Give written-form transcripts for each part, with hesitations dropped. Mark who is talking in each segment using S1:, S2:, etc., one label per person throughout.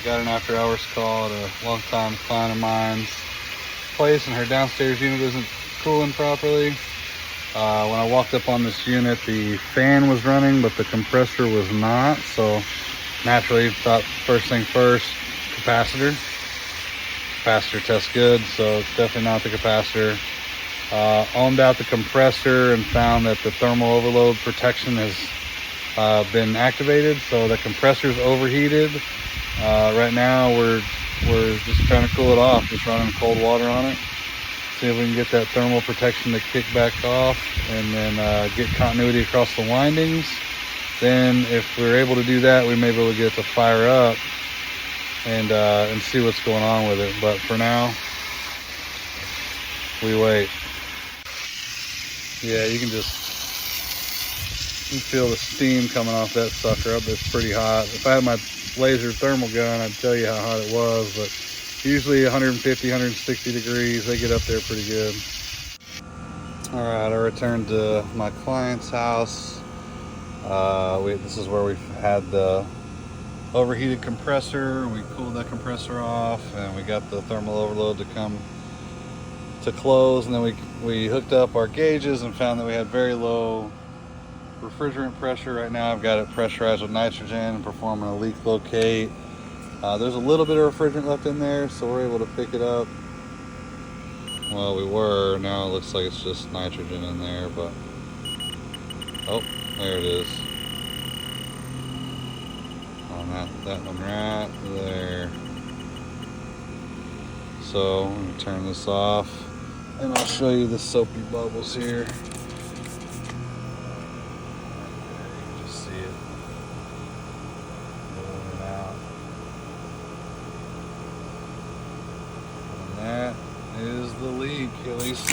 S1: Got an after hours call at a longtime client of mine's place, and her downstairs unit isn't cooling properly. When I walked up on this unit, the fan was running, but the compressor was not. So naturally thought first thing first, capacitor. Capacitor tests good, so it's definitely not the capacitor. Ohmed out the compressor and found that the thermal overload protection has been activated, so the compressor's overheated. Right now we're just trying to cool it off, just running cold water on it, see if we can get that thermal protection to kick back off, and then get continuity across the windings. Then if we're able to do that, we may be able to get it to fire up and see what's going on with it. But for now, we wait. Yeah, you can feel the steam coming off that sucker up. It's pretty hot. If I had my laser thermal gun, I'd tell you how hot it was, but usually 150, 160 degrees, they get up there pretty good. All right, I returned to my client's house. This is where we've had the overheated compressor. We cooled that compressor off, and we got the thermal overload to come to close, and then we hooked up our gauges and found that we had very low refrigerant pressure. Right now I've got it pressurized with nitrogen and performing a leak locate. There's a little bit of refrigerant left in there, so we're able to pick it up. Well, we were. Now it looks like it's just nitrogen in there, but oh, there it is. On that one right there. So I'm gonna turn this off, and I'll show you the soapy bubbles here. That is the leak, at least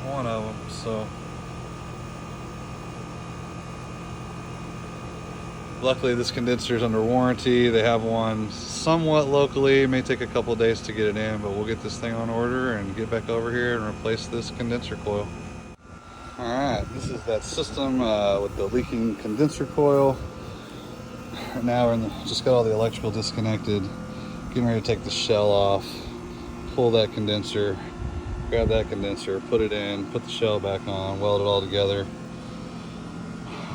S1: one of them. So luckily this condenser is under warranty. They have one somewhat locally. It may take a couple of days to get it in, but we'll get this thing on order and get back over here and replace this condenser coil. All right, this is that system with the leaking condenser coil. Now we're just got all the electrical disconnected, getting ready to take the shell off. Pull that condenser, grab that condenser, put it in, put the shell back on, weld it all together,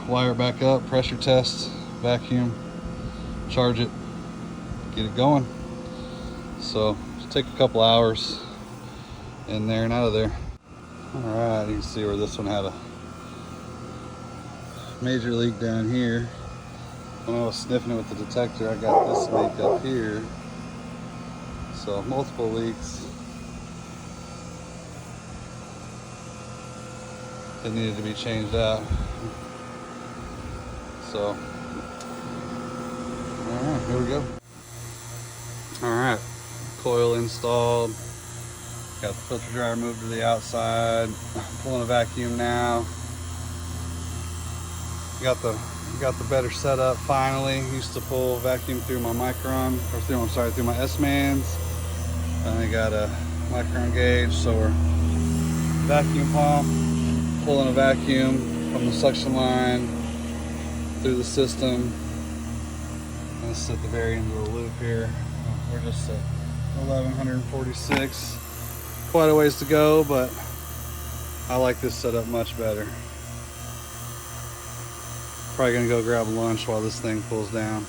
S1: wire it back up, pressure test, vacuum, charge it, get it going. So it'll take a couple hours in there and out of there. All right, you can see where this one had a major leak down here. When I was sniffing it with the detector, I got this leak up here. So multiple leaks that needed to be changed out. So, all right, here we go. All right, coil installed. Got the filter dryer moved to the outside. Pulling a vacuum now. Got the better setup finally. Used to pull vacuum through my Micron, or through my S-Mans. I got a micron gauge, so we're vacuum pump, pulling a vacuum from the suction line through the system. And this is at the very end of the loop here. We're just at 1146. Quite a ways to go, but I like this setup much better. Probably gonna go grab lunch while this thing pulls down.